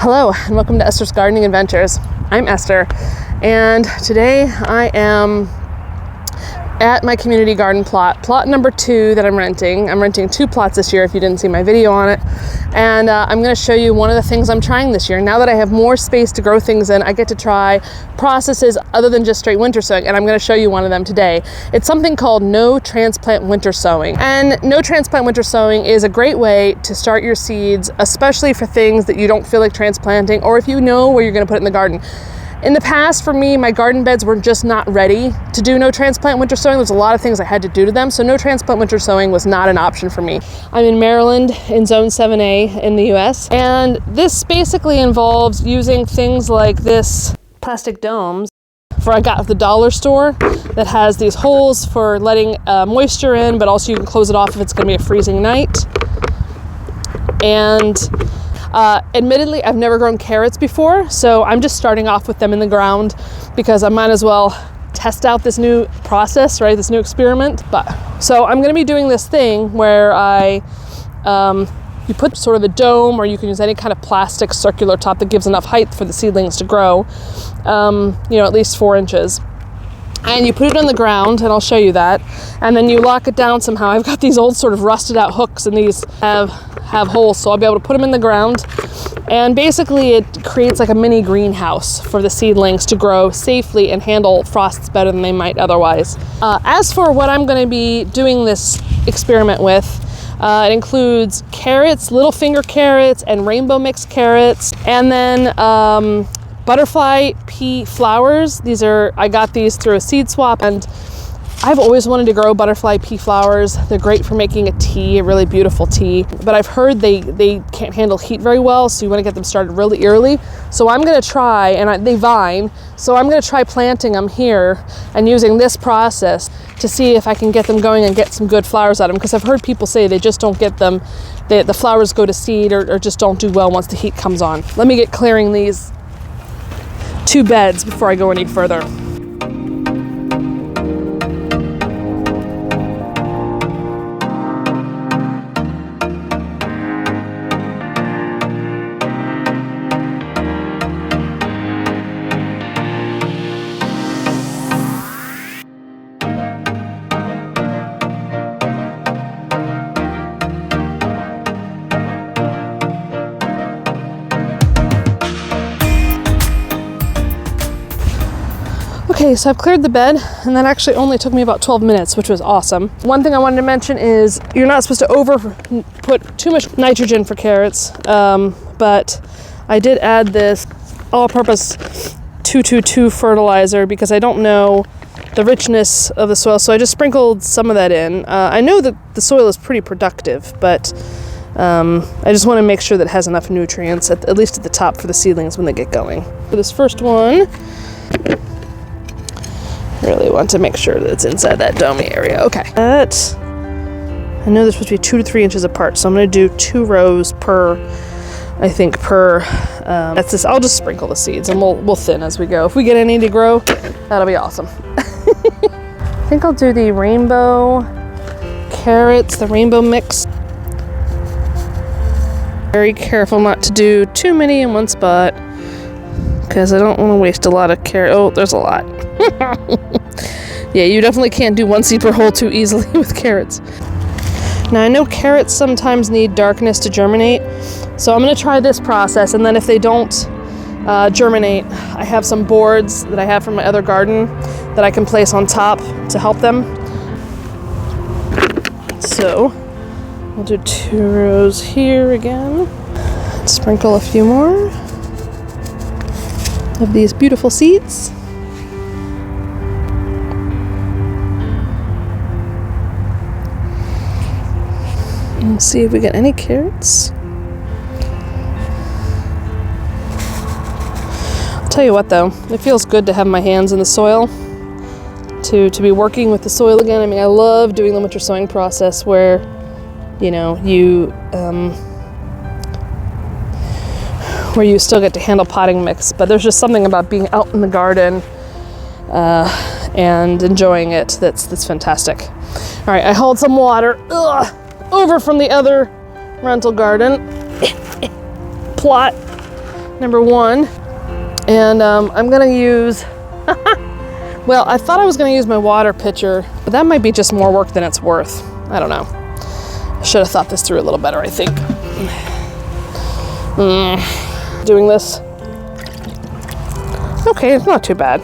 Hello and welcome to Esther's Gardening Adventures. I'm Esther and today I am at my community garden plot number 2 that I'm renting. I'm renting 2 plots this year if you didn't see my video on it. And I'm going to show you one of the things I'm trying this year. Now that I have more space to grow things in, I get to try processes other than just straight winter sowing, and I'm going to show you one of them today. It's something called No Transplant Winter Sowing. And No Transplant Winter Sowing is a great way to start your seeds, especially for things that you don't feel like transplanting or if you know where you're going to put it in the garden. In the past, for me, my garden beds were just not ready to do no transplant winter sowing. There's a lot of things I had to do to them, so no transplant winter sowing was not an option for me. I'm in Maryland in Zone 7A in the US, and this basically involves using things like this plastic domes I got at the dollar store that has these holes for letting moisture in, but also you can close it off if it's going to be a freezing night. And admittedly, I've never grown carrots before, so I'm just starting off with them in the ground because I might as well test out this new process, right? This new experiment. So I'm going to be doing this thing where you put sort of a dome, or you can use any kind of plastic circular top that gives enough height for the seedlings to grow, at least 4 inches. And you put it on the ground, and I'll show you that. And then you lock it down somehow. I've got these old sort of rusted out hooks, and these have holes, so I'll be able to put them in the ground. And basically it creates like a mini greenhouse for the seedlings to grow safely and handle frosts better than they might otherwise. As for what I'm going to be doing this experiment with, it includes carrots, little finger carrots, and rainbow mixed carrots, and then butterfly pea flowers. I got these through a seed swap, and I've always wanted to grow butterfly pea flowers. They're great for making a tea, a really beautiful tea, but I've heard they can't handle heat very well, so you want to get them started really early. So I'm going to try, and they vine, so I'm going to try planting them here and using this process to see if I can get them going and get some good flowers out of them, because I've heard people say they just don't get them, the flowers go to seed or just don't do well once the heat comes on. Let me get clearing these 2 beds before I go any further. Okay, so I've cleared the bed, and that actually only took me about 12 minutes, which was awesome. One thing I wanted to mention is you're not supposed to put too much nitrogen for carrots, but I did add this all-purpose 222 fertilizer because I don't know the richness of the soil, so I just sprinkled some of that in. I know that the soil is pretty productive, but I just want to make sure that it has enough nutrients, at least at the top, for the seedlings when they get going. For this first one, really want to make sure that it's inside that dome area. Okay. I know they're supposed to be 2 to 3 inches apart, so I'm going to do 2 rows per. That's this. I'll just sprinkle the seeds, and we'll thin as we go. If we get any to grow, that'll be awesome. I think I'll do the rainbow carrots, the rainbow mix. Very careful not to do too many in one spot, because I don't want to waste a lot of carrot. Oh, there's a lot. Yeah, you definitely can't do 1 seed per hole too easily with carrots. Now I know carrots sometimes need darkness to germinate, so I'm going to try this process, and then if they don't germinate, I have some boards that I have from my other garden that I can place on top to help them. So I'll do 2 rows here again. Sprinkle a few more of these beautiful seeds. And see if we get any carrots. I'll tell you what though, it feels good to have my hands in the soil, to be working with the soil again. I mean, I love doing the winter sowing process where, where you still get to handle potting mix, but there's just something about being out in the garden and enjoying it that's fantastic. All right, I hauled some water over from the other rental garden plot number 1. And I'm gonna use, well, I thought I was gonna use my water pitcher, but that might be just more work than it's worth. I don't know. I should have thought this through a little better, I think. Doing this. Okay, it's not too bad.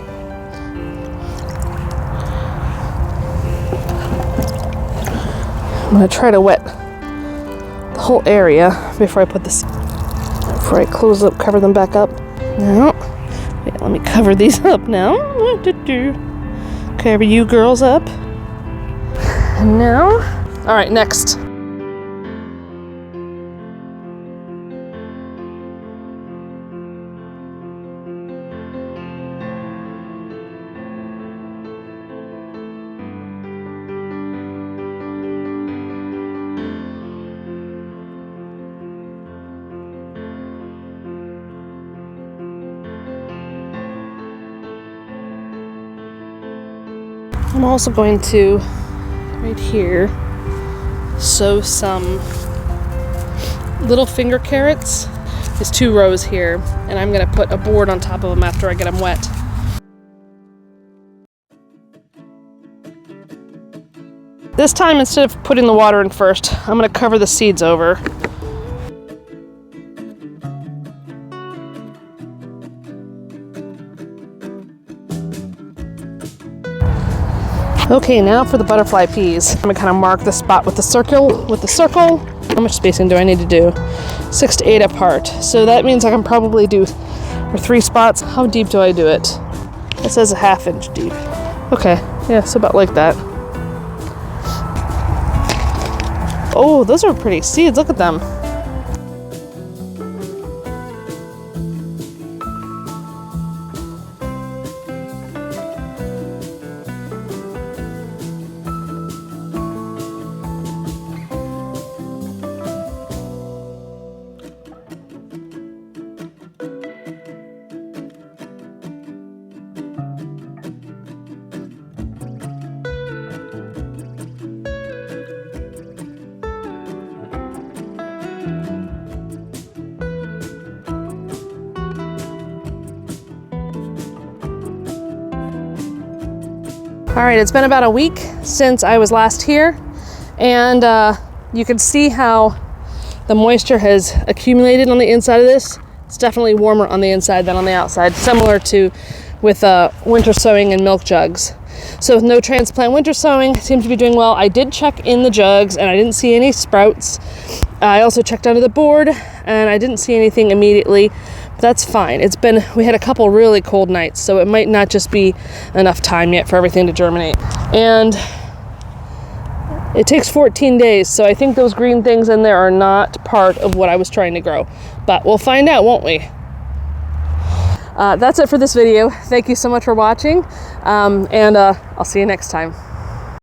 I'm gonna try to wet the whole area before I put this, before I close up, cover them back up. No. Wait, let me cover these up now. Cover you girls up. And now, all right, next. I'm also going to, right here, sow some little finger carrots. There's 2 rows here, and I'm going to put a board on top of them after I get them wet. This time, instead of putting the water in first, I'm going to cover the seeds over. Okay, now for the butterfly peas. I'm gonna kind of mark the spot with the circle. How much spacing do I need to do? 6 to 8 apart. So that means I can probably do 3 spots. How deep do I do it? It says 1/2 inch deep. Okay, yeah, so about like that. Oh, those are pretty seeds, look at them. All right, it's been about a week since I was last here, and you can see how the moisture has accumulated on the inside of this. It's definitely warmer on the inside than on the outside, similar to with winter sowing and milk jugs. So with No Transplant Winter Sowing, seems to be doing well. I did check in the jugs and I didn't see any sprouts. I also checked under the board and I didn't see anything immediately. But that's fine. We had a couple really cold nights, so it might not just be enough time yet for everything to germinate. And it takes 14 days, so I think those green things in there are not part of what I was trying to grow. But we'll find out, won't we? That's it for this video. Thank you so much for watching, and I'll see you next time.